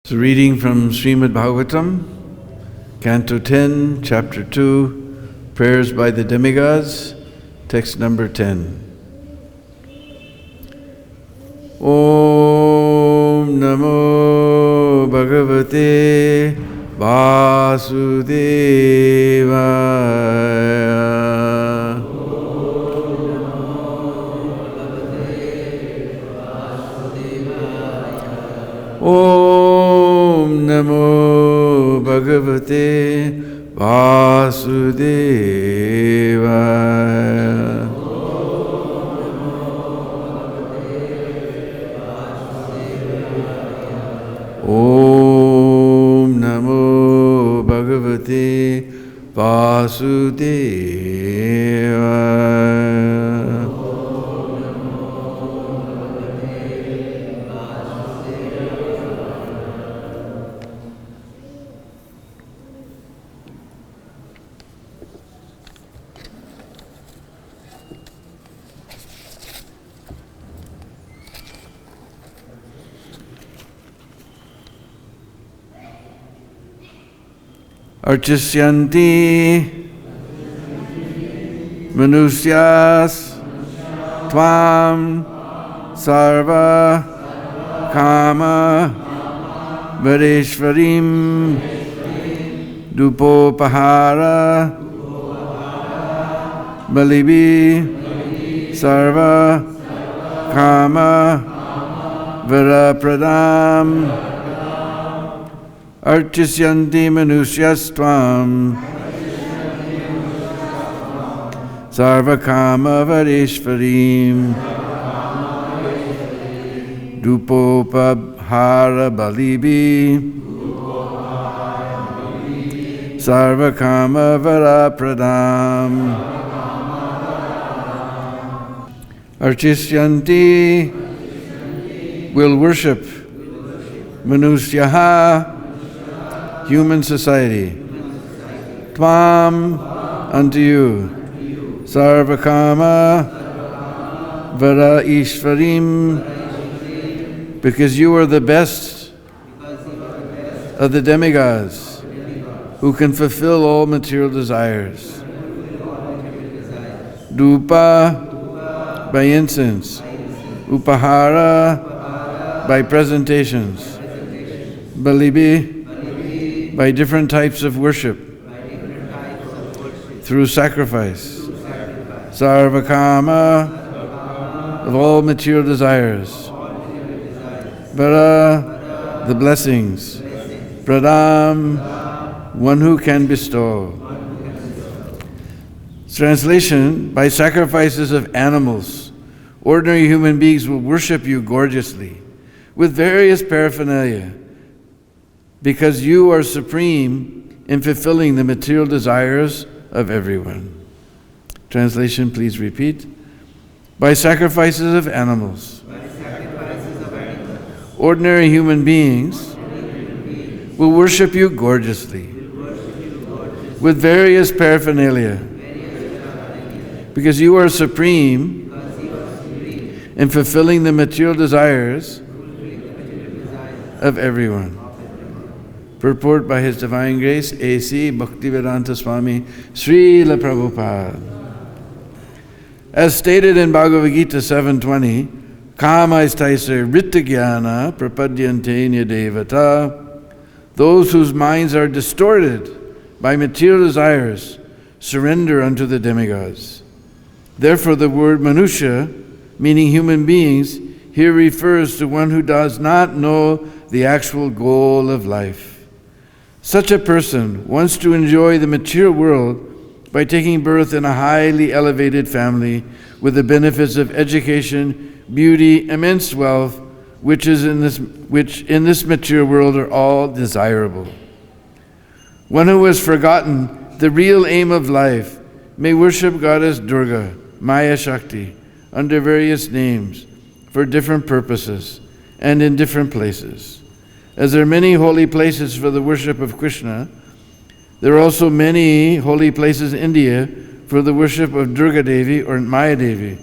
So reading from Srimad Bhagavatam, Canto 10, Chapter 2, Prayers by the Demigods, text number 10. Om Namo Bhagavate Vasudevaya. Om Namo Bhagavate Vasudevaya. Om Namo Bhagavate Vasudevaya. Archisyanti Manusyas Tvam Sarva Kama Vareshvarim Dupopahara Balibi Sarva Kama Varapradam Archisyanti Manusyastvam Sarvakama Vareshvarim Dupopabhara Balibi Sarvakama Varapradam Archisyanti will worship Manusyaha human society. Tvam, unto you. Sarvakama Vara Ishvarim, because you are the best of the demigods who can fulfill all material desires. Dupa, by incense. Upahara, by presentations. Balibi, by different types of worship, through sacrifice. Sarvakama, of all material desires. Vara, the blessings. Pradam, one who can bestow. Translation: by sacrifices of animals, ordinary human beings will worship you gorgeously with various paraphernalia, because you are supreme in fulfilling the material desires of everyone. Translation, please repeat. By sacrifices of animals, ordinary human beings will worship you gorgeously with various paraphernalia, because you are supreme in fulfilling the material desires of everyone. Purport by His Divine Grace, A.C. Bhaktivedanta Swami Srila Prabhupada. As stated in Bhagavad-Gita 7.20, Kama istaisa rittagyana prapadyante nyadevata, those whose minds are distorted by material desires surrender unto the demigods. Therefore the word manusya, meaning human beings, here refers to one who does not know the actual goal of life. Such a person wants to enjoy the material world by taking birth in a highly elevated family with the benefits of education, beauty, immense wealth, which in this material world are all desirable. One who has forgotten the real aim of life may worship Goddess Durga, Maya Shakti, under various names for different purposes and in different places. As there are many holy places for the worship of Krishna, there are also many holy places in India for the worship of Durga Devi or Maya Devi,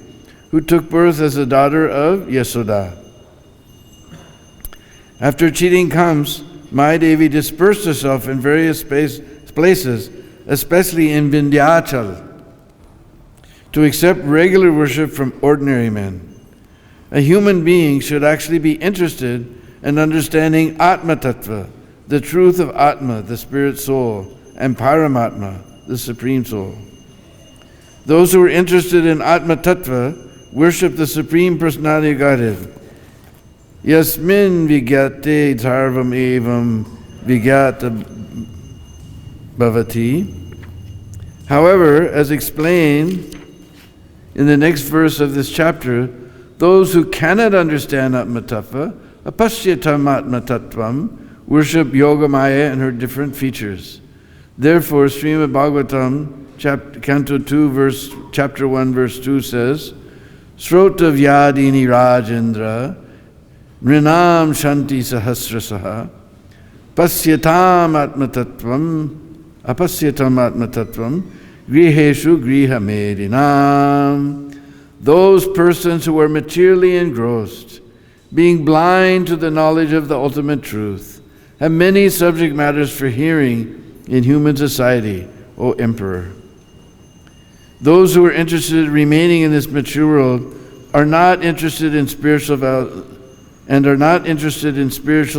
who took birth as the daughter of Yasoda. After cheating comes my Devi dispersed herself in various places, especially in Vindhyachal, to accept regular worship from ordinary men. A human being should actually be interested in understanding Atma Tattva, the truth of Atma, the spirit soul, and Paramatma, the supreme soul. Those who are interested in Atma Tattva worship the Supreme Personality of Godhead. Yasmin vigyate dharvam evam vigyata bhavati. However, as explained in the next verse of this chapter, those who cannot understand Atma Tattva, apashyatam Atma Tattvam, worship Yogamaya and her different features. Therefore, Srimad Bhagavatam, Canto 2, chapter 1, verse 2 says, Srota vyadini rajendra nrinam shanti sahasrasaha pasyatam atma tattvam apasyatam atma tattvam griheshu griha medinam. Those persons who are materially engrossed, being blind to the knowledge of the ultimate truth, have many subject matters for hearing in human society, O Emperor. Those who are interested in remaining in this mature world are not interested in spiritual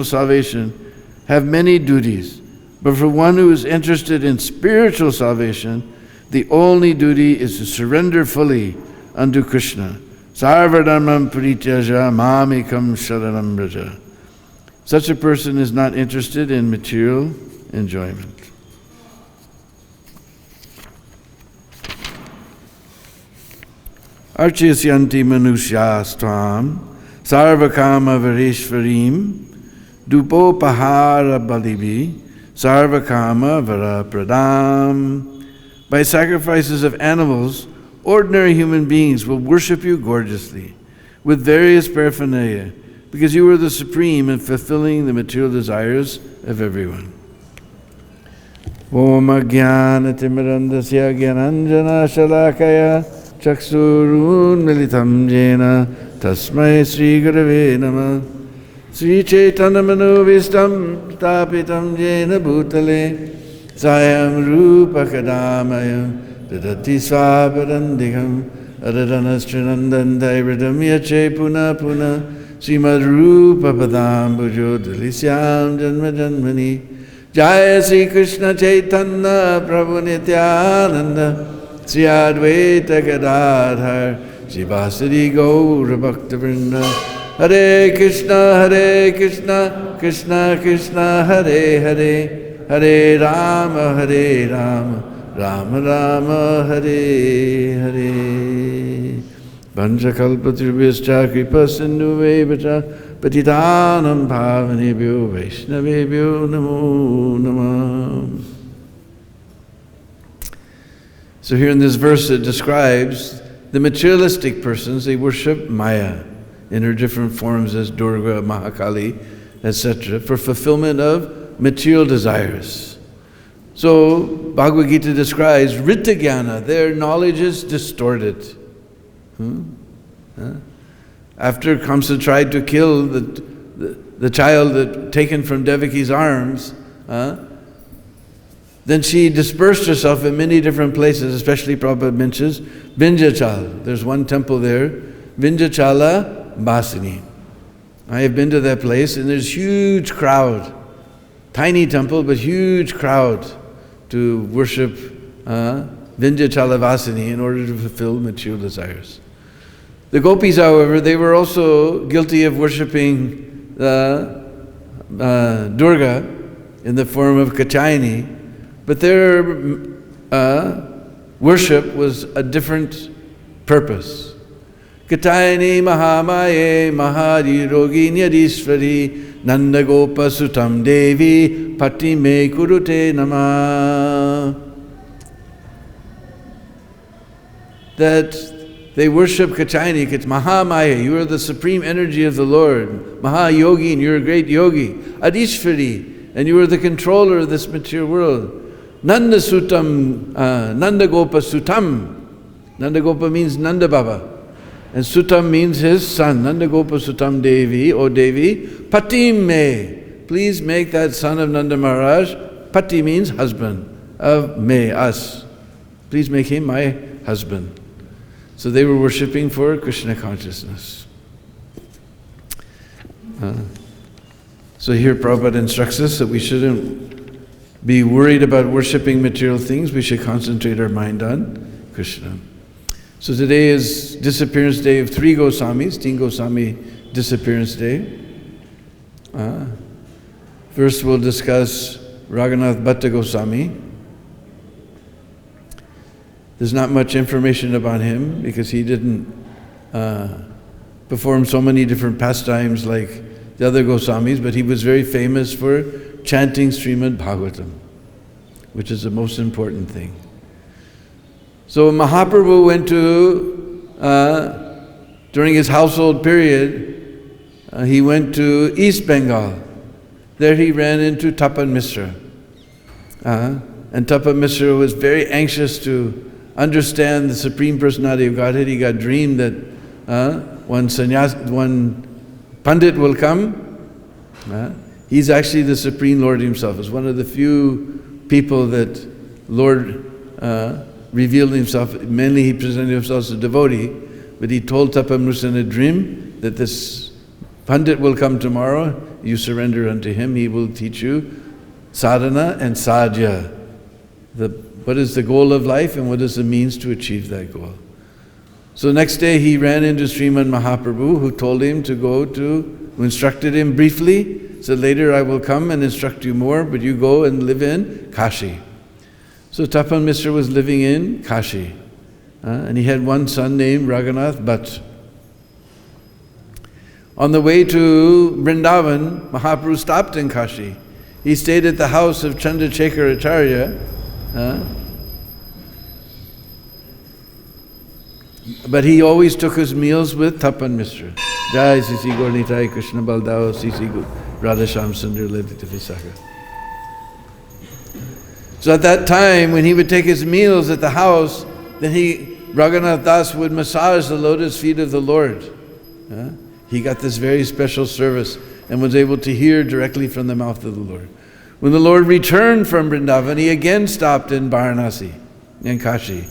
salvation, have many duties. But for one who is interested in spiritual salvation, the only duty is to surrender fully unto Krishna. Sarvadharmam parityaja mamekam sharanam vraja. Such a person is not interested in material enjoyment. Archasyanti manushastvam sarvakama vareshvarim dupopahara balibi sarvakama varapradam. By sacrifices of animals, ordinary human beings will worship you gorgeously with various paraphernalia, because you are the supreme in fulfilling the material desires of everyone. Om Ajnana Timirandasya Gyananjana Shalakaya Chaksurun Militam Jena Tasmai Sri Gurave Namah. Sri Chaitanya Manovistam Tapitam Jena Bhutale Sayam Rupa Kadamayam Dadati Swaparandikam Adadanastranandan Dairadam Yache Puna Puna Srimad Rupa Padambujo Dalisyam Janma Janmani. Jaya Sri Krishna Chaitanya Prabhu Nityananda Sri Advaita Gadadhar Srivasadi Gaura Bhakta Vrinda. Hare Krishna Krishna Krishna Hare Hare Hare Rama Rama Rama Hare Hare. Vanchakalpatrubhyascha kripasindhuvevacha patitanam bhavanebhyo vaishnavebhyo namo namah. So here in this verse it describes the materialistic persons. They worship Maya in her different forms as Durga, Mahakali, etc. for fulfillment of material desires. So Bhagavad-Gita describes Rita Jnana, their knowledge is distorted. After Kamsa tried to kill the child taken from Devaki's arms, then she dispersed herself in many different places, especially Prabhupada mentions Vindhyachal. There's one temple there, Vindhyachala Basini. I have been to that place and there's huge crowd. Tiny temple, but huge crowd to worship Vindhyachala Vasini in order to fulfill material desires. The gopis, however, they were also guilty of worshipping Durga in the form of Kachayani, but their worship was a different purpose. Katayani Mahamaye Mahari Roginyadishvari Nanda Gopa Sutam Devi Pati Me Kurute Nama. That they worship Kachayani, Mahamaya, you are the supreme energy of the Lord. Mahayogi, and you're a great yogi. Adishvari, and you are the controller of this material world. Nanda Sutam, Nanda Gopa Sutam. Nanda Gopa means Nanda Baba. And Sutam means his son. Nanda Gopa Sutam Devi, O Devi, Patim Me. please make that son of Nanda Maharaj, Pati means husband, of me, us. Please make him my husband. So they were worshipping for Krishna consciousness. So here Prabhupada instructs us that we shouldn't be worried about worshipping material things. We should concentrate our mind on Krishna. So today is disappearance day of 3 Goswamis, Teen Goswami disappearance day. First we'll discuss Raghunath Bhatta Goswami. There's not much information about him because he didn't perform so many different pastimes like the other Goswamis, but he was very famous for chanting Srimad Bhagavatam, which is the most important thing. So Mahaprabhu went to, during his household period, he went to East Bengal. There he ran into Tapan Misra. And Tapan Misra was very anxious to understand the Supreme Personality of Godhead. He got dreamed that one Pandit will come. He's actually the Supreme Lord himself. It's one of the few people that Lord revealed himself. Mainly he presented himself as a devotee, but he told Tapan in a dream that this Pandit will come tomorrow. You surrender unto him. He will teach you sadhana and sadhya. What is the goal of life and what is the means to achieve that goal. So next day he ran into Srimad Mahaprabhu, who told him to who instructed him briefly, said, later I will come and instruct you more, but you go and live in Kashi. So Tapan Misra was living in Kashi, and he had one son named Raghunath Bhatt. On the way to Vrindavan, Mahaprabhu stopped in Kashi. He stayed at the house of Chandrasekhar Acharya, but he always took his meals with Tapan Misra. Jai Sisi Gornitai Krishna Baldao Sisi Radhasham Sundar Ladita Visakha. So at that time, when he would take his meals at the house, then Raghunath Das would massage the lotus feet of the Lord. He got this very special service and was able to hear directly from the mouth of the Lord. When the Lord returned from Vrindavan, he again stopped in Varanasi, in Kashi.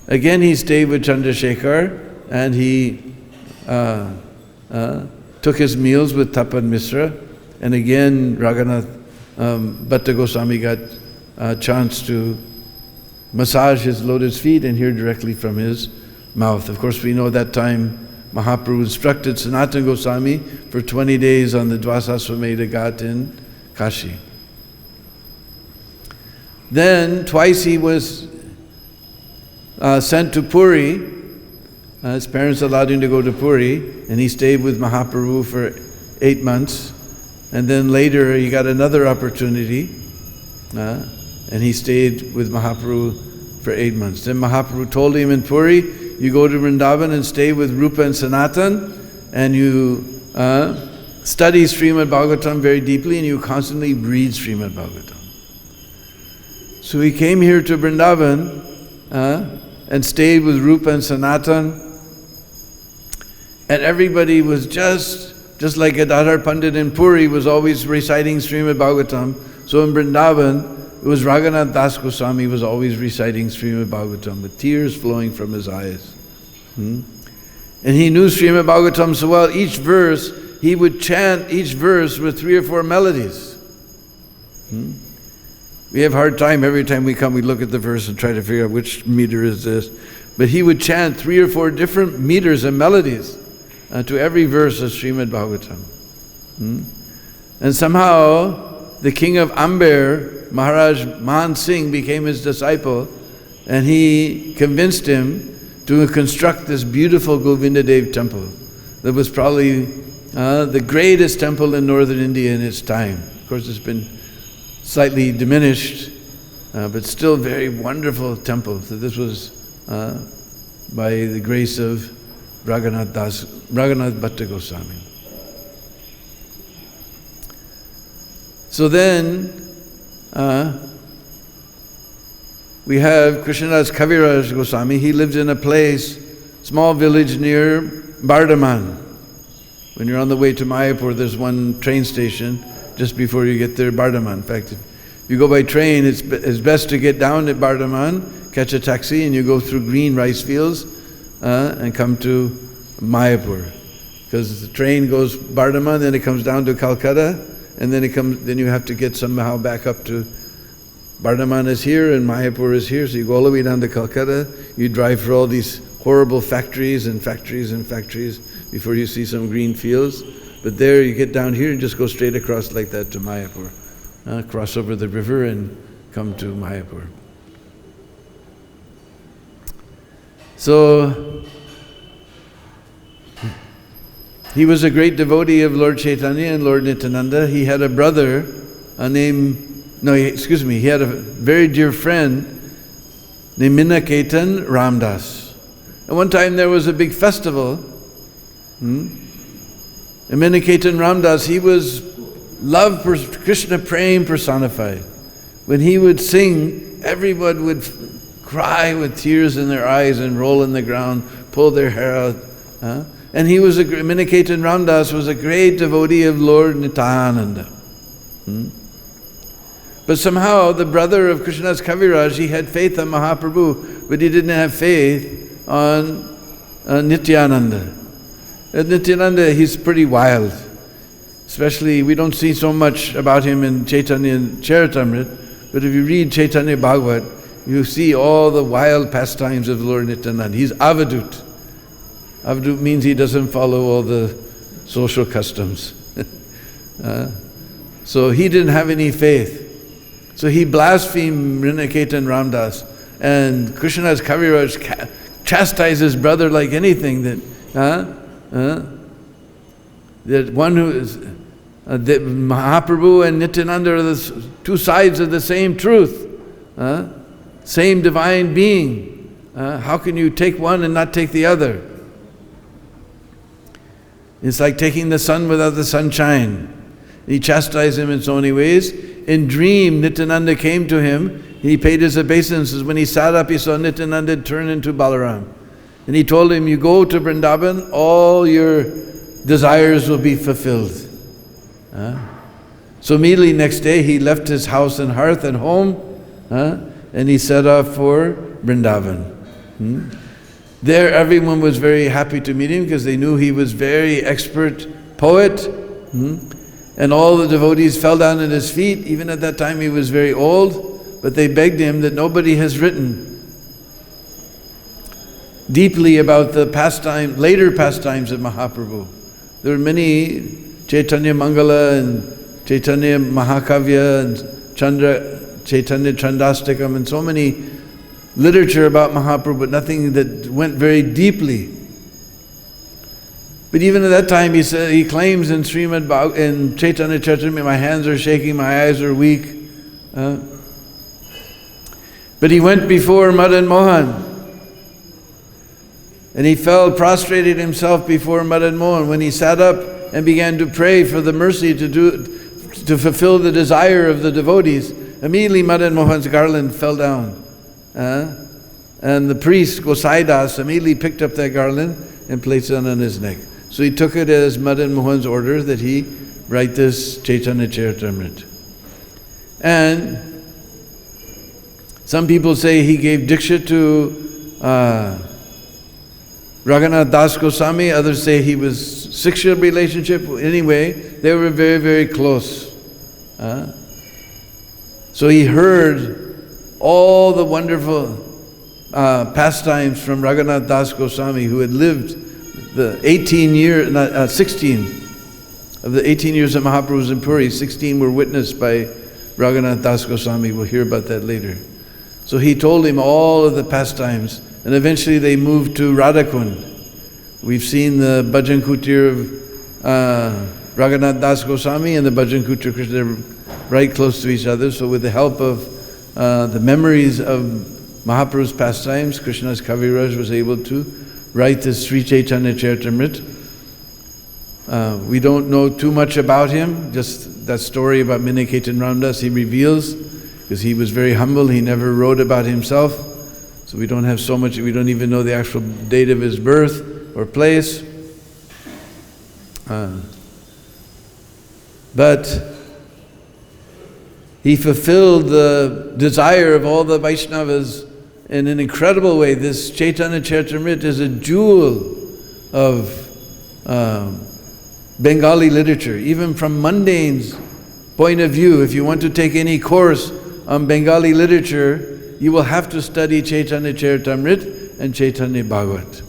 Again he stayed with Chandrasekhar and he took his meals with Tapan Misra. And again Raghunath Bhatta Goswami got a chance to massage his lotus feet and hear directly from his mouth. Of course we know that time Mahaprabhu instructed Sanatana Goswami for 20 days on the Dvasaswamedha Ghat in Kashi. Then twice he was sent to Puri. His parents allowed him to go to Puri, and he stayed with Mahaprabhu for 8 months. And then later he got another opportunity, and he stayed with Mahaprabhu for 8 months. Then Mahaprabhu told him in Puri, you go to Vrindavan and stay with Rupa and Sanatan, and you study Srimad Bhagavatam very deeply, and you constantly read Srimad Bhagavatam. So he came here to Vrindavan and stayed with Rupa and Sanatan, and everybody was just like Gadadhar Pandit in Puri was always reciting Srimad Bhagavatam. So in Vrindavan, it was Raghunath Das Goswami was always reciting Srimad Bhagavatam with tears flowing from his eyes. And he knew Srimad Bhagavatam so well, each verse, he would chant each verse with 3 or 4 melodies. We have a hard time every time we come, we look at the verse and try to figure out which meter is this. But he would chant 3 or 4 different meters and melodies to every verse of Srimad Bhagavatam. And somehow, the king of Amber, Maharaj Man Singh, became his disciple, and he convinced him to construct this beautiful Govindadev temple that was probably the greatest temple in northern India in its time. Of course, it's been slightly diminished, but still very wonderful temple. So this was by the grace of Raghunath Bhatta Goswami. So then we have Krishnadas Kaviraj Goswami. He lived in a place, small village near Bardhaman. When you're on the way to Mayapur, there's one train station just before you get there, Bardhaman. In fact, if you go by train, it's best to get down at Bardhaman, catch a taxi, and you go through green rice fields and come to Mayapur. Because the train goes Bardhaman, then it comes down to Calcutta, and then you have to get somehow back up to Bardhaman is here and Mayapur is here, so you go all the way down to Calcutta, you drive through all these horrible factories and factories and factories before you see some green fields. But there you get down here and just go straight across like that to Mayapur. Cross over the river and come to Mayapur. So, he was a great devotee of Lord Chaitanya and Lord Nityananda. He had a brother he had a very dear friend named Minnaketan Ramdas. And one time there was a big festival, and Minnaketan Ramdas, he was love for Krishna praying personified. When he would sing, everyone would cry with tears in their eyes and roll on the ground, pull their hair out. And Minnaketan Ramdas was a great devotee of Lord Nityananda. But somehow the brother of Krishna's Kaviraj, he had faith on Mahaprabhu, but he didn't have faith on Nityananda. And Nityananda, he's pretty wild. Especially, we don't see so much about him in Chaitanya Charitamrita, but if you read Chaitanya Bhagavat, you see all the wild pastimes of Lord Nityananda. He's avadut. Avadut means he doesn't follow all the social customs. So he didn't have any faith. So he blasphemed Minnaketan Ramdas, and Krishna's Kaviraj chastised his brother like anything, that one who is that Mahaprabhu and Nityananda are the two sides of the same truth, same divine being. How can you take one and not take the other? It's like taking the sun without the sunshine. He chastised him in so many ways. In dream, Nityananda came to him. He paid his obeisances. When he sat up, he saw Nityananda turn into Balaram. And he told him, you go to Vrindavan, all your desires will be fulfilled. So immediately next day, he left his house and hearth and home, and he set off for Vrindavan. There, everyone was very happy to meet him because they knew he was very expert poet. And all the devotees fell down at his feet. Even at that time he was very old, but they begged him that nobody has written deeply about the later pastimes of Mahaprabhu. There are many, Chaitanya Mangala and Chaitanya Mahakavya and Chaitanya Chandastakam, and so many literature about Mahaprabhu, but nothing that went very deeply. But even at that time, he claims in in Chaitanya Charitamrita, my hands are shaking, my eyes are weak. But he went before Madan Mohan, and he fell, prostrated himself before Madan Mohan. When he sat up and began to pray for the mercy to fulfill the desire of the devotees, immediately Madan Mohan's garland fell down. And the priest, Gosaidas, immediately picked up that garland and placed it on his neck. So he took it as Madan Mohan's order that he write this Chaitanya Charitamrita. And some people say he gave Diksha to Raghunath Das Goswami, others say he was Siksha relationship. Anyway, they were very, very close. So he heard all the wonderful pastimes from Raghunath Das Goswami, who had lived the 16 of the 18 years that Mahaprabhu was in Puri, 16 were witnessed by Raghunath Das Goswami. We'll hear about that later. So he told him all of the pastimes, and eventually they moved to Radhakund. We've seen the Bhajan Kutir of Raghunath Das Goswami and the Bhajan Kutir Krishna, they're right close to each other. So with the help of the memories of Mahaprabhu's pastimes, Krishna's Kaviraj was able to write this Sri Chaitanya Charitamrita. We don't know too much about him, just that story about Minnaketan Ramdas he reveals, because he was very humble, he never wrote about himself, so we don't have so much, we don't even know the actual date of his birth or place. But He fulfilled the desire of all the Vaishnavas in an incredible way. This Chaitanya Charitamrita is a jewel of Bengali literature. Even from mundane's point of view, if you want to take any course on Bengali literature, you will have to study Chaitanya Charitamrita and Chaitanya Bhagavat.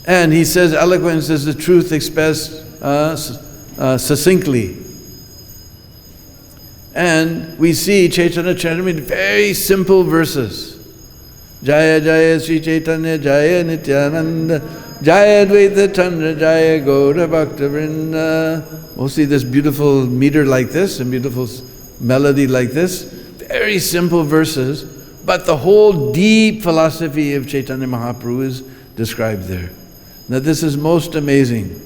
And he says eloquence is the truth expressed succinctly. And we see Chaitanya Charitamrita, very simple verses. Jaya Jaya Sri Chaitanya Jaya Nityananda Jaya Advaita Chandra Jaya Gaura Bhakta Vrinda. Mostly this beautiful meter like this and beautiful melody like this. Very simple verses, but the whole deep philosophy of Chaitanya Mahaprabhu is described there. Now this is most amazing.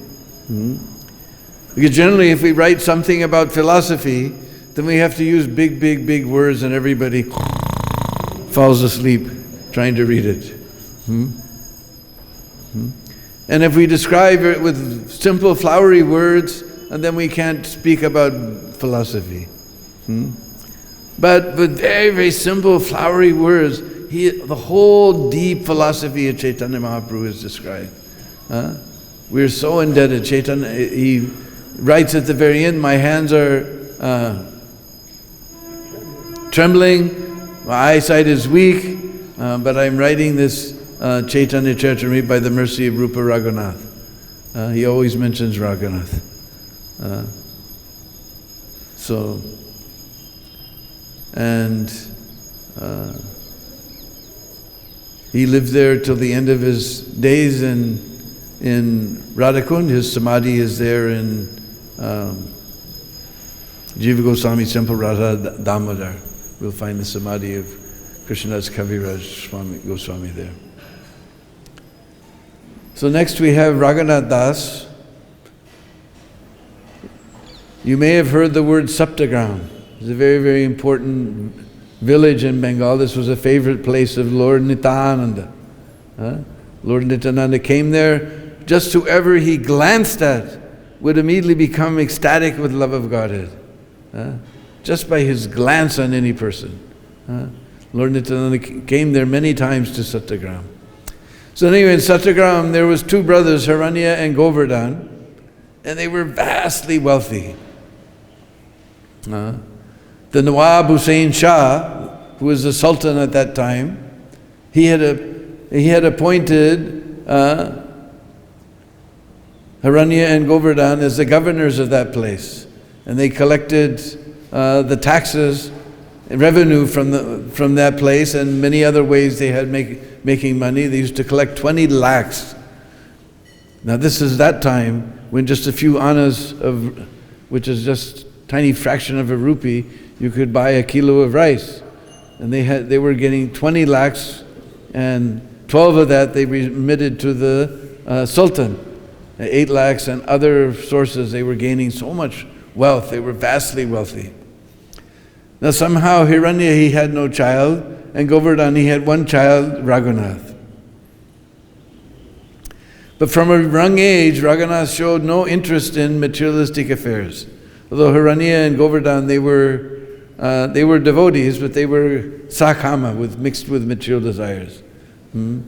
Because generally if we write something about philosophy, then we have to use big words and everybody falls asleep trying to read it. And if we describe it with simple flowery words, and then we can't speak about philosophy. But with very simple flowery words, the whole deep philosophy of Chaitanya Mahaprabhu is described. We're so indebted. Chaitanya, he writes at the very end, my hands are trembling, my eyesight is weak, but I'm writing this Chaitanya Charitamrita by the mercy of Rupa Raghunath. He always mentions Raghunath. He lived there till the end of his days in Radhakund. His samadhi is there in Jiva Goswami's temple, Radha Damodar. We'll find the samadhi of Krishnadas Kaviraj Goswami there. So next we have Raghunath Das. You may have heard the word Saptagram. It's a very important village in Bengal. This was a favorite place of Lord Nityananda. Lord Nityananda came there. Just whoever he glanced at would immediately become ecstatic with love of Godhead. Just by his glance on any person. Lord Nityananda came there many times to Satyagram. So anyway, in Satyagram there was two brothers, Haranya and Govardhan, and they were vastly wealthy. The Nawab Hussain Shah, who was the Sultan at that time, he had appointed Haranya and Govardhan as the governors of that place, and they collected the taxes, revenue from that place, and many other ways they had making money. They used to collect 20 lakhs. Now this is that time when just a few annas which is just a tiny fraction of a rupee, you could buy a kilo of rice. And they were getting 20 lakhs, and 12 of that they remitted to the Sultan. 8 lakhs and other sources, they were gaining so much wealth. They were vastly wealthy. Now somehow Hiranya, he had no child, and Govardhan, he had one child, Raghunath. But from a young age, Raghunath showed no interest in materialistic affairs. Although Hiranya and Govardhan, they were devotees, but they were sakama, mixed with material desires. And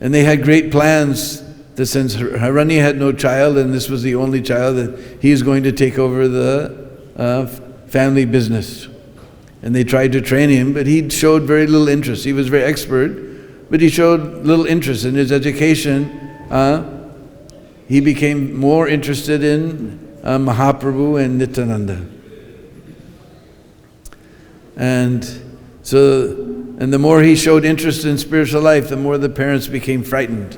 they had great plans that since Hiranya had no child, and this was the only child, that he's going to take over the family business. And they tried to train him, but he showed very little interest. He was very expert, but he showed little interest in his education. He became more interested in Mahaprabhu and Nityananda. And the more he showed interest in spiritual life, the more the parents became frightened.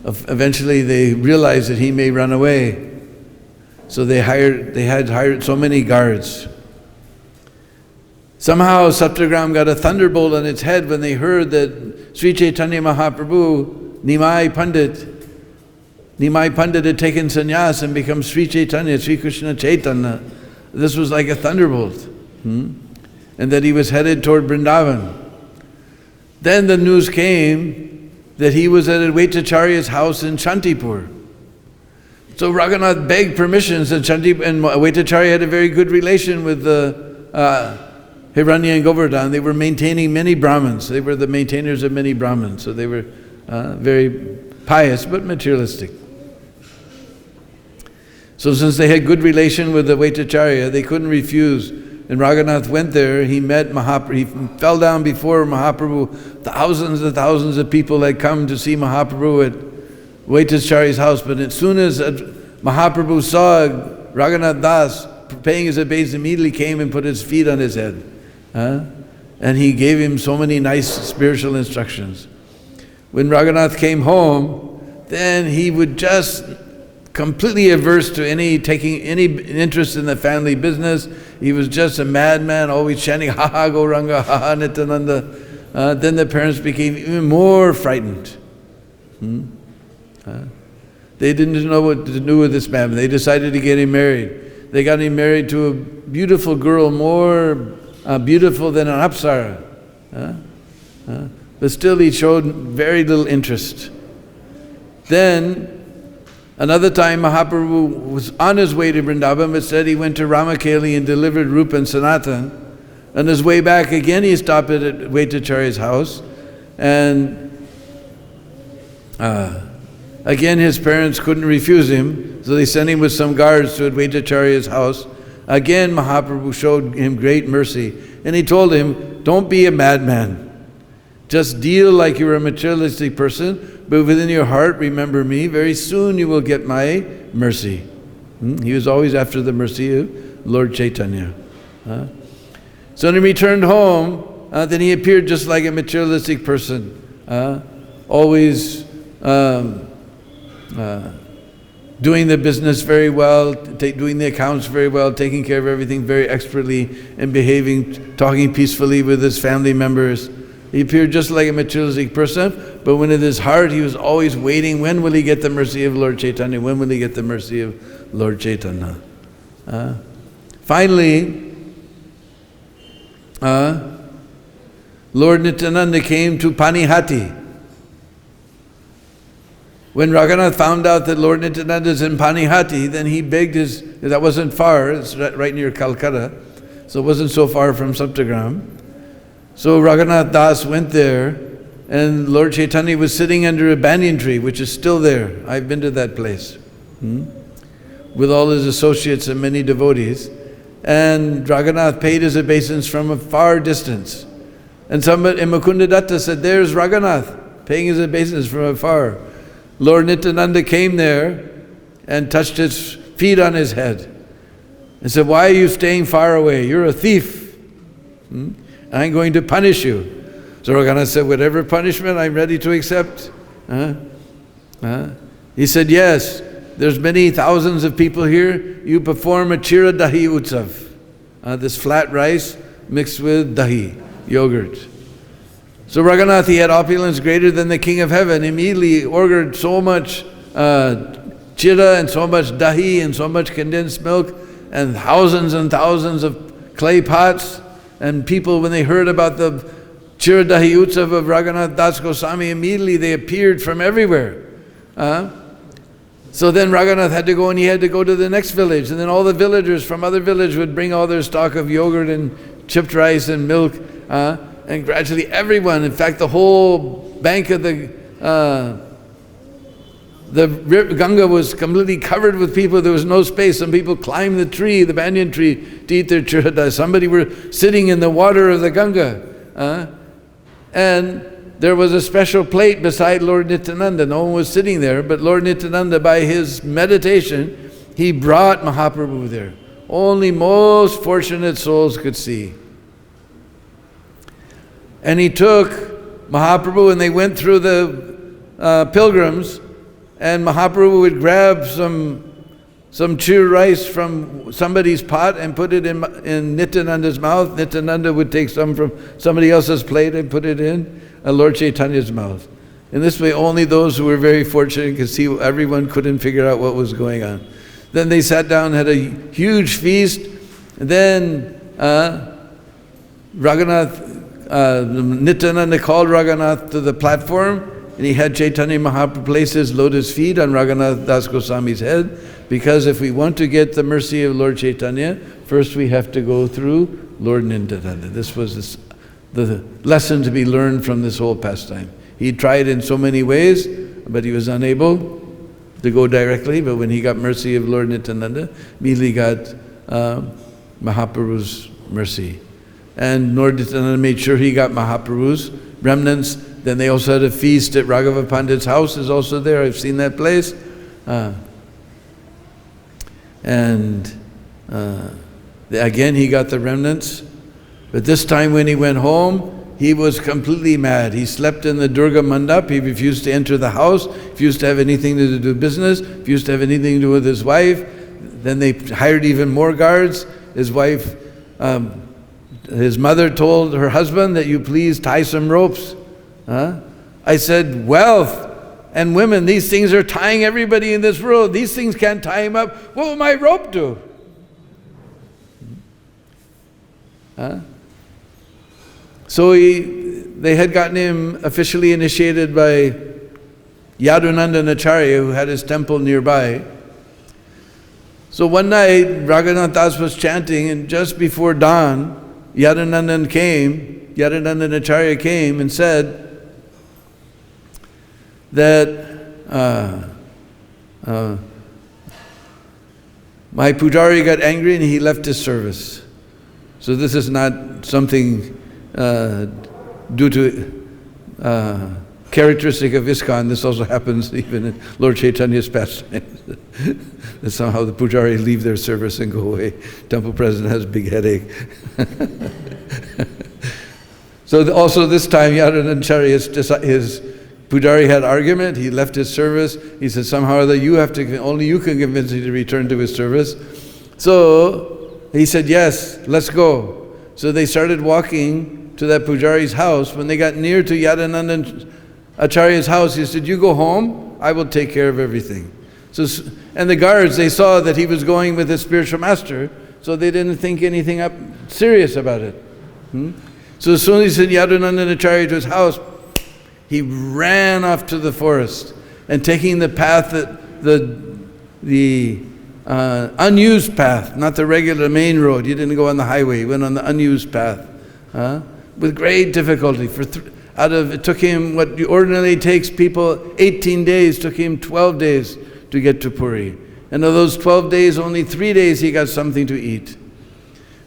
Eventually they realized that he may run away. So they had hired so many guards. Somehow Saptagram got a thunderbolt on its head when they heard that Sri Chaitanya Mahaprabhu, Nimai Pandit had taken sannyas and become Sri Chaitanya, Sri Krishna Chaitanya. This was like a thunderbolt. And that he was headed toward Vrindavan. Then the news came that he was at Advaitacharya's house in Shantipur. So Raghunath begged permissions, and Vaitacharya had a very good relation with Hiranya and Govardhan. They were maintaining many Brahmins. They were the maintainers of many Brahmins. So they were very pious but materialistic. So since they had good relation with the Vaitacharya, they couldn't refuse. And Raghunath went there, he met Mahaprabhu, he fell down before Mahaprabhu. Thousands and thousands of people had come to see Mahaprabhu at Vaitacharya's house, but as soon as Mahaprabhu saw Raghunath Das paying his obeisance, immediately came and put his feet on his head. And he gave him so many nice spiritual instructions. When Raghunath came home, then he would just completely averse to taking any interest in the family business. He was just a madman, always chanting, ha ha Gauranga, ha ha Nityananda. Then the parents became even more frightened. They didn't know what to do with this man. They decided to get him married. They got him married to a beautiful girl, more beautiful than an apsara. But still he showed very little interest. Then, another time Mahaprabhu was on his way to Vrindavan, but said he went to Ramakeli and delivered Rupa and Sanatan. On his way back again he stopped at Vaitacharya's house, and again his parents couldn't refuse him, so they sent him with some guards to Vaitacharya's house. Again Mahaprabhu showed him great mercy, and he told him, don't be a madman. Just deal like you're a materialistic person, but within your heart remember me. Very soon you will get my mercy. He was always after the mercy of Lord Chaitanya. So when he returned home, then he appeared just like a materialistic person, always doing the business very well, doing the accounts very well, taking care of everything very expertly, and behaving, talking peacefully with his family members. He appeared just like a materialistic person, but when in his heart he was always waiting, when will he get the mercy of Lord Chaitanya? When will he get the mercy of Lord Chaitanya? Finally, Lord Nityananda came to Panihati. When Raghunath found out that Lord Nityananda is in Panihati, then he begged that wasn't far, it's right near Calcutta, so it wasn't so far from Saptagram. So Raghunath Das went there, and Lord Chaitanya was sitting under a banyan tree, which is still there. I've been to that place, with all his associates and many devotees. And Raghunath paid his obeisance from a far distance. And Mukunda Datta said, there's Raghunath, paying his obeisance from afar. Lord Nityananda came there and touched his feet on his head and said, why are you staying far away? You're a thief. I'm going to punish you. So Raghunath said, whatever punishment I'm ready to accept. He said, yes, there's many thousands of people here. You perform a chira dahi utsav, this flat rice mixed with dahi, yogurt. So Raghunath, he had opulence greater than the king of heaven, immediately ordered so much chira and so much dahi and so much condensed milk and thousands of clay pots. And people, when they heard about the Chira Dahi Utsav of Raghunath Das Goswami, immediately they appeared from everywhere. So then Raghunath had to go, and he had to go to the next village, and then all the villagers from other villages would bring all their stock of yogurt and chipped rice and milk, and gradually everyone, in fact the whole bank of the Ganga was completely covered with people. There was no space. Some people climbed the tree, the banyan tree, to eat their chirada. Somebody were sitting in the water of the Ganga. And there was a special plate beside Lord Nityananda. No one was sitting there, but Lord Nityananda, by his meditation, he brought Mahaprabhu there. Only most fortunate souls could see. And he took Mahaprabhu, and they went through the pilgrims, and Mahaprabhu would grab some chir rice from somebody's pot and put it in Nityananda's mouth. Nityananda would take some from somebody else's plate and put it in Lord Chaitanya's mouth. In this way, only those who were very fortunate could see. Everyone couldn't figure out what was going on. Then they sat down, had a huge feast. And then Nityananda called Raghunath to the platform, and he had Chaitanya Mahaprabhu place his lotus feet on Raghunath Das Goswami's head, because if we want to get the mercy of Lord Chaitanya, first we have to go through Lord Nityananda. This was the lesson to be learned from this whole pastime. He tried in so many ways, but he was unable to go directly. But when he got mercy of Lord Nityananda, immediately got Mahaprabhu's mercy. And Lord Nityananda made sure he got Mahaprabhu's remnants. Then they also had a feast at Raghava Pandit's house, is also there. I've seen that place. Again, he got the remnants. But this time when he went home, he was completely mad. He slept in the Durga Mandap. He refused to enter the house, refused to have anything to do with business, refused to have anything to do with his wife. Then they hired even more guards. His wife, his mother told her husband that you please tie some ropes. I said, wealth and women, these things are tying everybody in this world. These things can't tie him up. What will my rope do? So they had gotten him officially initiated by Yadunandan Acharya, who had his temple nearby. So one night, Raghunath Das was chanting, and just before dawn, Yadunandan Acharya came and said that my pujari got angry and he left his service. So this is not something due to characteristic of ISKCON. This also happens even in Lord Chaitanya's pastimes. That somehow the pujari leave their service and go away. Temple president has a big headache. So also this time, Yadunandan, his pujari had argument. He left his service. He said, somehow or other, only you can convince me to return to his service. So he said, yes, let's go. So they started walking to that pujari's house. When they got near to Yadunandan Acharya's house, he said, you go home, I will take care of everything. So, and the guards, they saw that he was going with his spiritual master, so they didn't think anything up serious about it. So as soon as he sent Yadunandan Acharya to his house, he ran off to the forest, and taking the path that the unused path, not the regular main road. He didn't go on the highway. He went on the unused path, with great difficulty. It took him what ordinarily takes people 18 days, took him 12 days to get to Puri. And of those 12 days, only 3 days he got something to eat.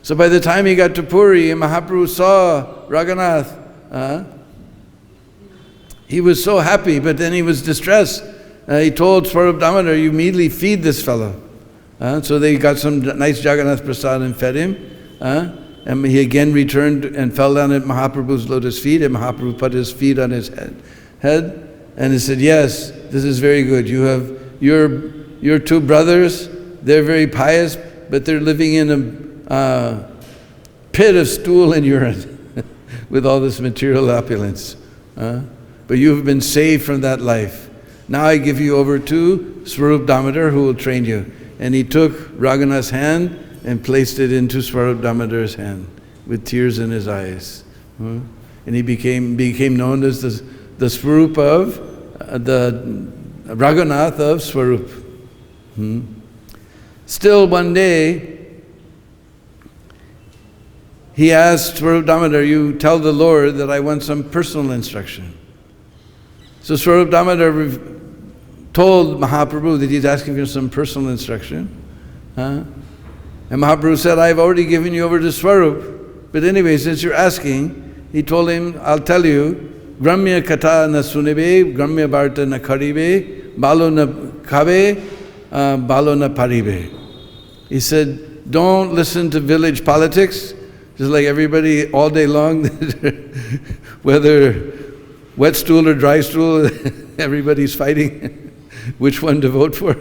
So by the time he got to Puri, and Mahaprabhu saw Raghunath, he was so happy, but then he was distressed. He told Swarup Damodar, you immediately feed this fellow. So they got some nice Jagannath Prasad and fed him. And he again returned and fell down at Mahaprabhu's lotus feet, and Mahaprabhu put his feet on his head and he said, yes, this is very good. You have your two brothers, they're very pious, but they're living in a pit of stool and urine with all this material opulence. But you have been saved from that life. Now I give you over to Swarup Damodar, who will train you. And he took Raghunath's hand and placed it into Swarup Damodar's hand with tears in his eyes. And he became known as the Swarup of, the Raghunath of Swarup. Still one day, he asked Swarup Damodar, you tell the Lord that I want some personal instruction. So Swarup Damodar told Mahaprabhu that he's asking for some personal instruction. And Mahaprabhu said, I've already given you over to Swarup. But anyway, since you're asking, he told him, I'll tell you, Gramya kata na sunebe, Gramya bharta na karibe, balo na kabe, balo na paribe. He said, don't listen to village politics, just like everybody all day long, whether wet stool or dry stool, everybody's fighting which one to vote for.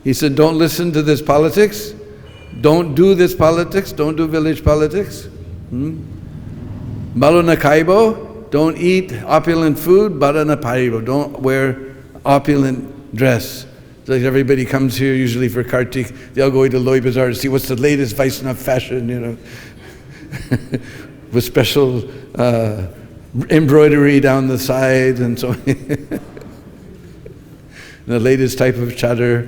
He said, don't listen to this politics, don't do this politics, don't do village politics. Balona kaibo, don't eat opulent food, balana paribo, don't wear opulent dress. So like everybody comes here usually for Kartik, they all go to Loi Bazaar to see what's the latest Vaishnava fashion, with special embroidery down the side and so the latest type of chadar.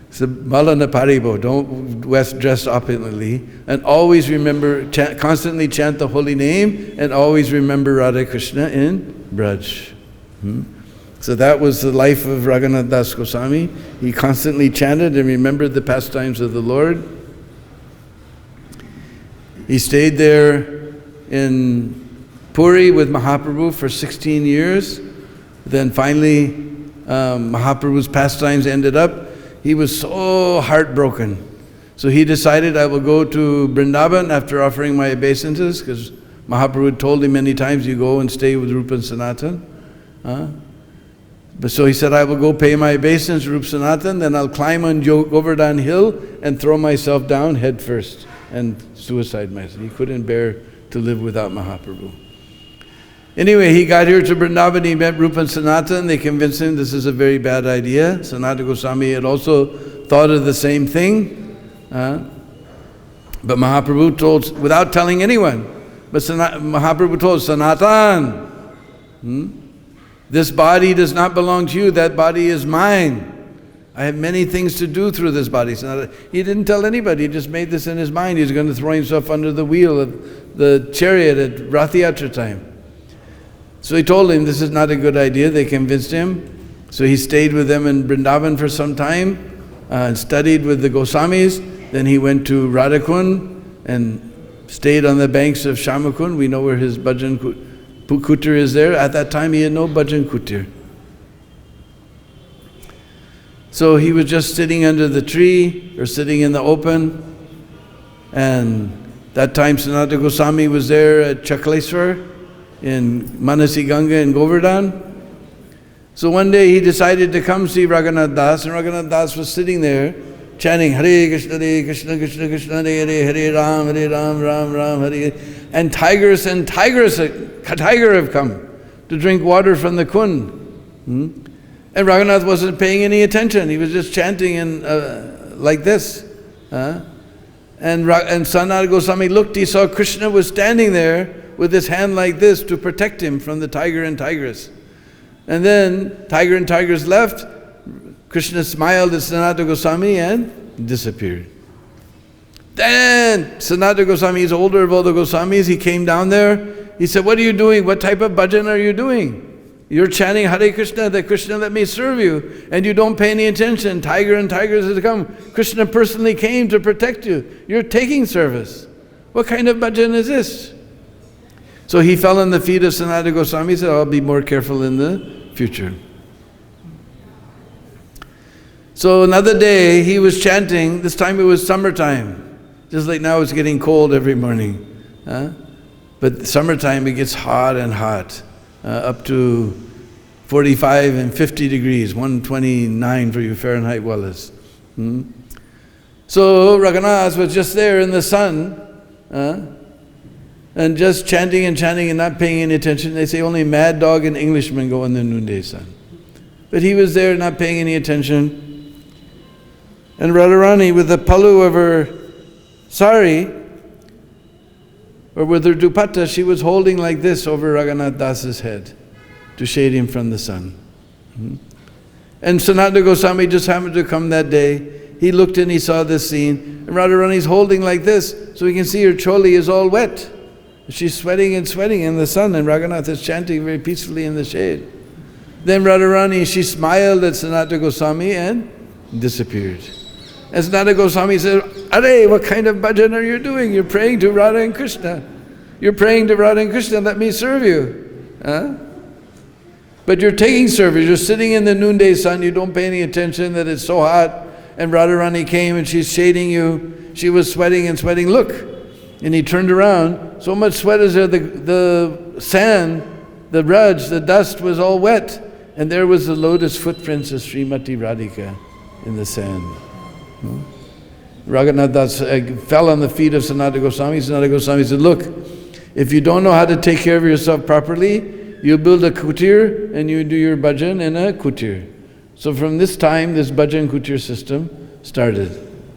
So Malana Paribo, don't dress opulently, and always remember, constantly chant the holy name, and always remember Radha Krishna in Braj. So that was the life of Raghunath Das Goswami. He constantly chanted and remembered the pastimes of the Lord. He stayed there in Puri with Mahaprabhu for 16 years. Then finally, Mahaprabhu's pastimes ended up. He was so heartbroken. So he decided, I will go to Vrindavan after offering my obeisances, because Mahaprabhu told him many times, you go and stay with Rupa and Sanatan. But so he said, I will go pay my obeisance to Rupa Sanatan, then I'll climb on Govardhan hill and throw myself down head first and suicide myself. He couldn't bear to live without Mahaprabhu. Anyway, he got here to Vrindavan, he met Rupa and Sanatan, they convinced him this is a very bad idea. Sanatana Goswami had also thought of the same thing. But Mahaprabhu told, without telling anyone, but Mahaprabhu told Sanatan, this body does not belong to you, that body is mine. I have many things to do through this body. He didn't tell anybody, he just made this in his mind. He's going to throw himself under the wheel of the chariot at Rath Yatra time. So he told him this is not a good idea. They convinced him. So he stayed with them in Vrindavan for some time and studied with the Goswamis. Then he went to Radhakund and stayed on the banks of Shamakund. We know where his bhajan kutir is there. At that time he had no bhajan kutir. So he was just sitting under the tree or sitting in the open. And that time Sanatana Goswami was there at Chakleswar in Manasi Ganga in Govardhan. So one day he decided to come see Raghunath Das, and Raghunath Das was sitting there chanting Hare Krishna, Krishna Krishna, Hare Hare, Hare Ram, Ram Ram, Hare. And tigers a tiger have come to drink water from the Kund. And Raghunath wasn't paying any attention. He was just chanting like this. And Sanatana Goswami looked, he saw Krishna was standing there with his hand like this to protect him from the tiger and tigress. And then tiger and tigress left. Krishna smiled at Sanatana Goswami and disappeared. Then Sanatana Goswami is older of all the Goswamis. He came down there. He said, what are you doing? What type of bhajan are you doing? You're chanting Hare Krishna, that Krishna let me serve you, and you don't pay any attention. Tiger and tigress has come. Krishna personally came to protect you. You're taking service. What kind of bhajan is this? So he fell on the feet of Sanatana Goswami. He said, I'll be more careful in the future. So another day he was chanting. This time it was summertime. Just like now it's getting cold every morning. But summertime it gets hot and hot. Up to 45 and 50 degrees, 129 for you Fahrenheit Wallace. So Raghunath was just there in the sun, and just chanting and chanting and not paying any attention. They say only mad dog and Englishman go in the noonday sun. But he was there not paying any attention. And Radharani, with the palu of her sari, or with her dupatta, she was holding like this over Raghunath Das's head to shade him from the sun. And Sanatana Goswami just happened to come that day. He looked and he saw this scene. And Radharani's holding like this, so he can see her choli is all wet. She's sweating and sweating in the sun, and Raghunath is chanting very peacefully in the shade. Then Radharani, she smiled at Sanatana Goswami and disappeared. And Sanatana Goswami said, Are, what kind of bhajan are you doing? You're praying to Radha and Krishna. You're praying to Radha and Krishna, let me serve you. But you're taking service, you're sitting in the noonday sun, you don't pay any attention that it's so hot. And Radharani came and she's shading you. She was sweating and sweating, look. And he turned around, so much sweat is there, the sand, the raj, the dust was all wet. And there was the lotus footprints of Srimati Radhika in the sand. Raghunath Das fell on the feet of Sanatana Goswami. Sanatana Goswami said, look, if you don't know how to take care of yourself properly, you build a kutir and you do your bhajan in a kutir. So from this time, this bhajan kutir system started.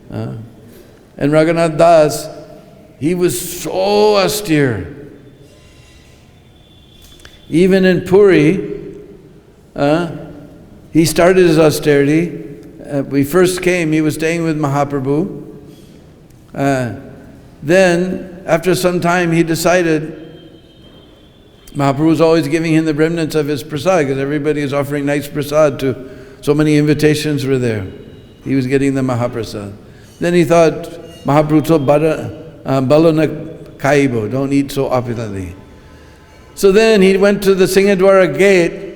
And Raghunath Das, He was so austere. Even in Puri, he started his austerity. We first came, he was staying with Mahaprabhu. Then, after some time, he decided, Mahaprabhu was always giving him the remnants of his prasad, because everybody is offering nice prasad to, so many invitations were there. He was getting the Mahaprasad. Then he thought, Mahaprabhu told Balana Kaibo, don't eat so opulently. So then he went to the Singadwara gate,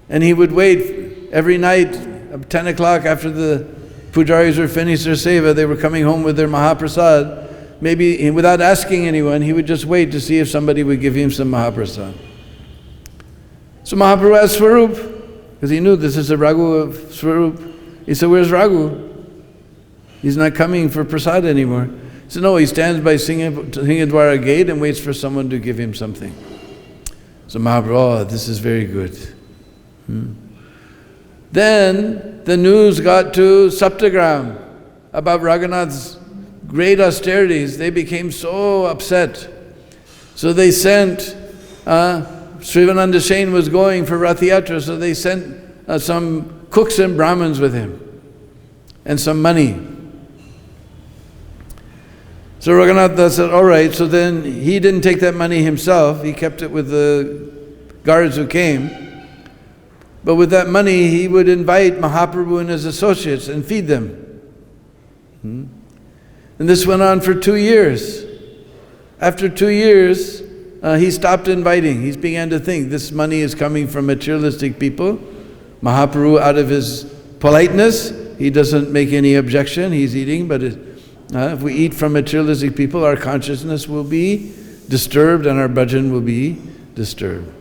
and he would wait every night, 10 o'clock after the pujaris were finished their seva, they were coming home with their Mahaprasad. Maybe without asking anyone, he would just wait to see if somebody would give him some Mahaprasad. So Mahaprabhu asked Swarup, because he knew this is the Raghu of Swarup. He said, where's Raghu? He's not coming for prasad anymore. He said, no, he stands by Singadwara gate and waits for someone to give him something. So Mahaprabhu, oh, this is very good. Then the news got to Saptagram about Raghunath's great austerities. They became so upset. So they sent, Srivananda Shain was going for Rath Yatra, so they sent some cooks and Brahmins with him and some money. So Raghunath Das said, all right, so then he didn't take that money himself, he kept it with the guards who came. But with that money, he would invite Mahaprabhu and his associates and feed them. And this went on for 2 years. After 2 years, he stopped inviting. He began to think, this money is coming from materialistic people. Mahaprabhu, out of his politeness, he doesn't make any objection, he's eating, but if we eat from materialistic people, our consciousness will be disturbed and our bhajan will be disturbed.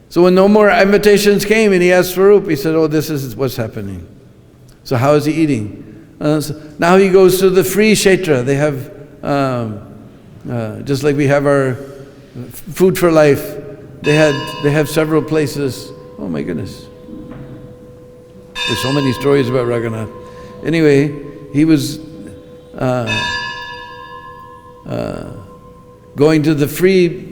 So when no more invitations came and he asked Swarup, he said, oh, this is what's happening. So how is he eating? So now he goes to the free kshetra. They have, just like we have our food for life, they have several places. Oh my goodness. There's so many stories about Raghunath. Anyway, he was going to the free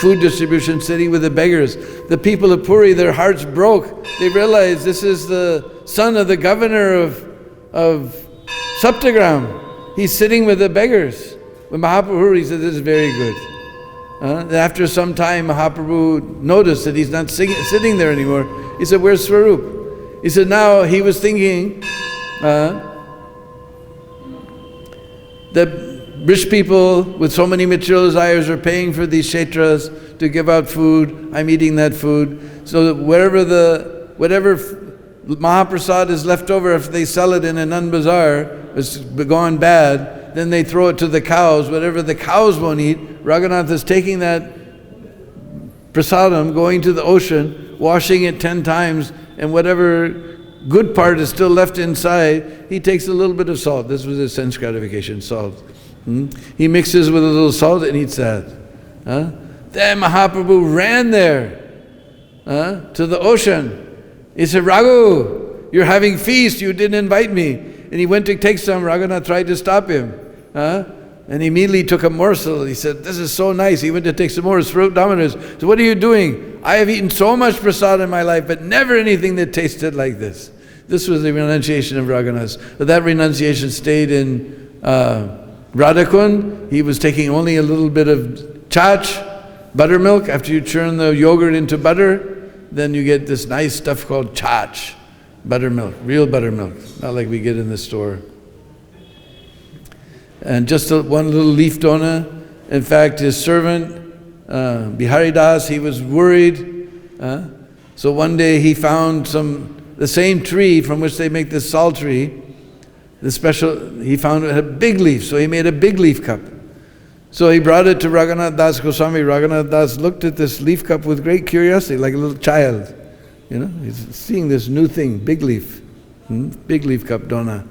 food distribution, sitting with the beggars. The people of Puri, their hearts broke. They realized this is the son of the governor of Saptagram. He's sitting with the beggars. When Mahaprabhu heard, he said, this is very good. After some time, Mahaprabhu noticed that he's not sitting there anymore. He said, where's Swarup? He said, now he was thinking that rich people with so many material desires are paying for these kshetras to give out food. I'm eating that food. So whatever Mahaprasad is left over, if they sell it in an bazaar, it's gone bad, then they throw it to the cows. Whatever the cows won't eat, Raghunath is taking that prasadam, going to the ocean, washing it 10 times, and whatever good part is still left inside, he takes a little bit of salt. This was his sense gratification, salt. He mixes with a little salt and eats that. Then Mahaprabhu ran there to the ocean. He said, Raghu, you're having feast, you didn't invite me. And he went to take some. Raghunath tried to stop him. And he immediately took a morsel. He said, this is so nice. He went to take some more. Swarup Damodar's. So what are you doing? I have eaten so much prasad in my life, but never anything that tasted like this. This was the renunciation of Raghunath. But that renunciation stayed in Radhakund. He was taking only a little bit of chach, buttermilk. After you churn the yogurt into butter, then you get this nice stuff called chach, buttermilk, real buttermilk, not like we get in the store. And just one little leaf dona. In fact, his servant, Bihari Das, he was worried. So one day he found the same tree from which they make this sal tree, he found it had a big leaf, so he made a big leaf cup. So he brought it to Raghunath Das Goswami. Raghunath Das looked at this leaf cup with great curiosity, like a little child. You know, he's seeing this new thing, big leaf cup dona.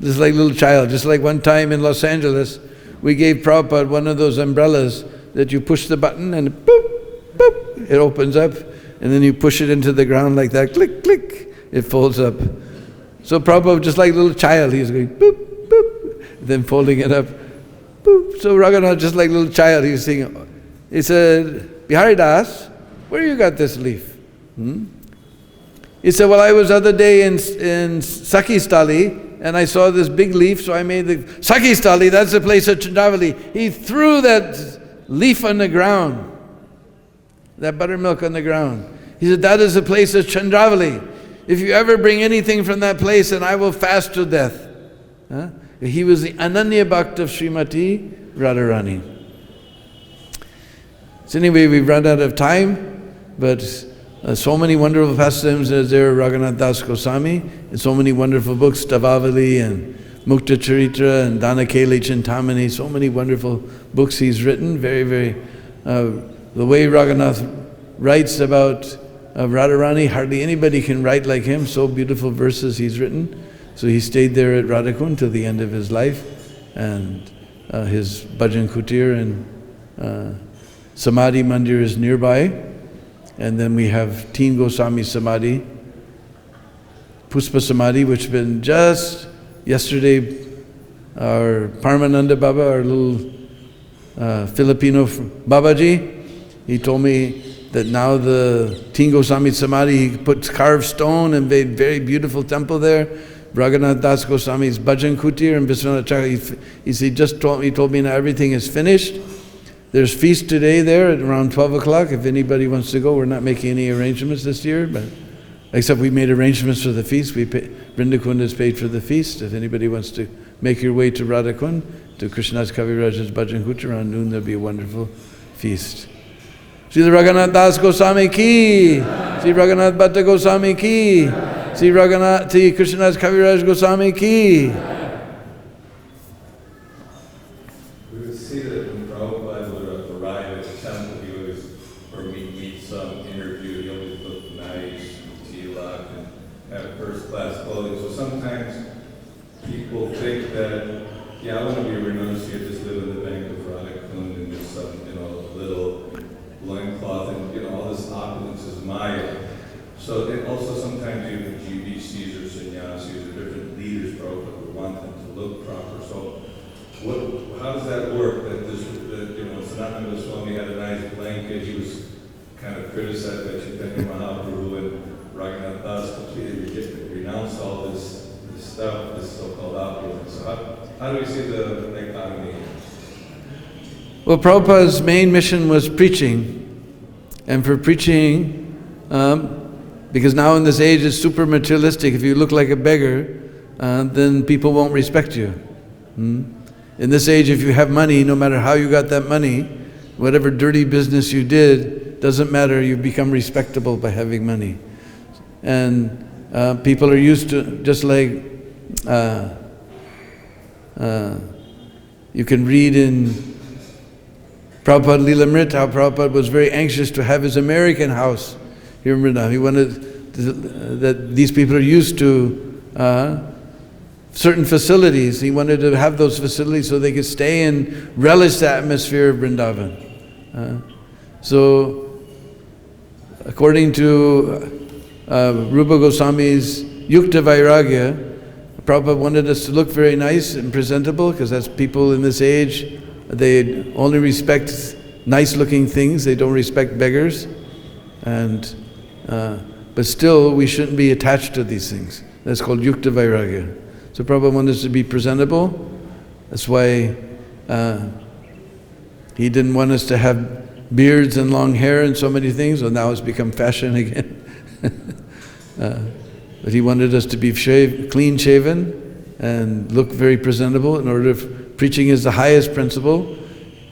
Just like a little child. Just like one time in Los Angeles, we gave Prabhupada one of those umbrellas that you push the button and boop, boop, it opens up, and then you push it into the ground like that, click, click, it folds up. So Prabhupada, just like a little child, he was going boop, boop. then folding it up. Boop. So Raghunath, just like a little child, he was singing. He said, Bihari Das, where you got this leaf? He said, well, I was the other day in Sakistali, and I saw this big leaf, so I made the... Sakistali, that's the place of Chandravali. He threw that leaf on the ground, that buttermilk on the ground. He said, that is the place of Chandravali. If you ever bring anything from that place, then I will fast to death. He was the Ananya Bhakta of Srimati Radharani. So anyway, we've run out of time, but so many wonderful pastimes as there, Raghunath Das Goswami, and so many wonderful books, Stavavali and Mukta Charitra and Danakeli Chintamani, so many wonderful books he's written. Very, very, the way Raghunath writes about Radharani, hardly anybody can write like him, so beautiful verses he's written. So he stayed there at Radhakund till the end of his life, and his bhajan kutir and Samadhi Mandir is nearby. And then we have Teen Goswami Samadhi, Puspa Samadhi, which has been just yesterday, our Paramananda Baba, our little Filipino Babaji, he told me that now the Teen Goswami Samadhi, he puts carved stone and made very beautiful temple there. Raghunath Das Goswami's Bhajan Kutir and Viswanath Chakra, he told me now everything is finished. There's feast today there at around 12 o'clock. If anybody wants to go, we're not making any arrangements this year, but except we made arrangements for the feast. Vrindavan has paid for the feast. If anybody wants to make your way to Radhakund, to Krishna's Kaviraj's Bhajan Kutir, around noon there'll be a wonderful feast. Sri Raghunath Das Goswami ki, Sri Raghunath Bhatta Goswami ki, Sri Krishna's Kaviraj Goswami ki. So it also sometimes even GBCs or sannyasis or different leaders probably would want them to look proper. So how does that work? That Sanatana Goswami had a nice blanket. He was kind of criticized by Chaitanya Mahaprabhu, and Raghunath Das completely renounced all this stuff, this so-called opulence. So how do we see the dichotomy? Well, Prabhupada's main mission was preaching, and for preaching, because now in this age it's super materialistic. If you look like a beggar, then people won't respect you. In this age, if you have money, no matter how you got that money, whatever dirty business you did, doesn't matter, you become respectable by having money. And people are used to, just like you can read in Prabhupada Leelamrit, how Prabhupada was very anxious to have his American house here in Vrindavan. He wanted that these people are used to certain facilities. He wanted to have those facilities so they could stay and relish the atmosphere of Vrindavan. So, according to Rupa Goswami's Yukta Vairagya, Prabhupada wanted us to look very nice and presentable, because that's people in this age, they only respect nice looking things, they don't respect beggars. And but still, we shouldn't be attached to these things. That's called Yukta Vairagya. So Prabhupada wanted us to be presentable. That's why he didn't want us to have beards and long hair and so many things. Well, now it's become fashion again. But he wanted us to be clean shaven and look very presentable in order preaching is the highest principle.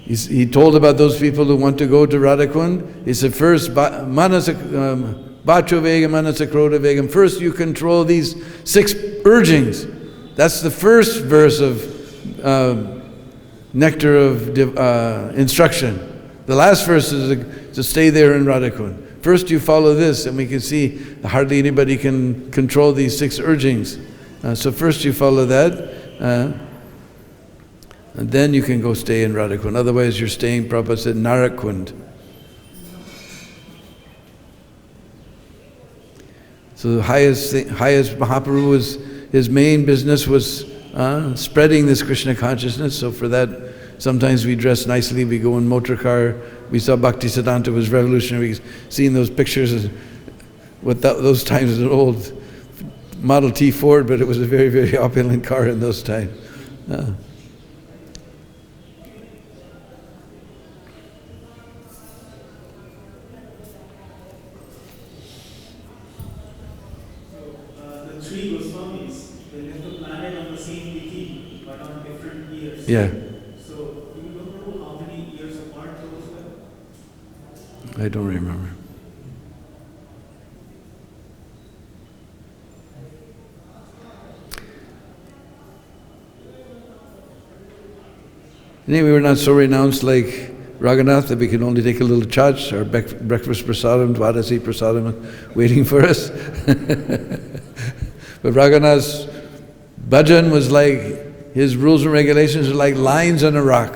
He told about those people who want to go to Radhakund. He said, first, Vacho Vegam, Manasa Krodha Vegam. First you control these 6 urgings. That's the first verse of Nectar of Instruction. The last verse is to stay there in Radhakund. First you follow this, and we can see hardly anybody can control these 6 urgings. So first you follow that, and then you can go stay in Radhakund. Otherwise you're staying, Prabhupada said, Narakund. So the highest Mahaprabhu his main business was spreading this Krishna consciousness. So for that, sometimes we dress nicely, we go in motor car. We saw Bhaktisiddhanta was revolutionary, seeing those pictures. What those times was an old Model T Ford, but it was a very, very opulent car in those times. The three Goswamis, they left the planet on the same tithi, but on different years. Yeah. So you don't know how many years apart those were? I don't remember. Anyway, we're not so renounced like Raghunath that we can only take a little chach, our breakfast prasadam, Dwadasi prasadam, waiting for us. But Raghunath's bhajan was like, his rules and regulations are like lines on a rock.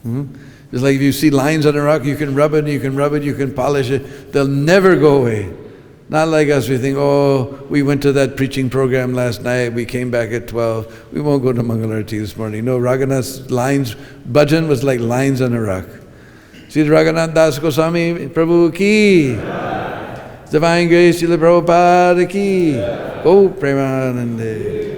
It's like if you see lines on a rock, you can rub it, you can polish it, they'll never go away. Not like us, we think, oh, we went to that preaching program last night, we came back at 12, we won't go to Mangalarti this morning. No, Raghunath's lines, bhajan was like lines on a rock. Sri Raghunath Das Goswami Prabhu ki, Divine Grace Srila Prabhupada ki, oh Premanande.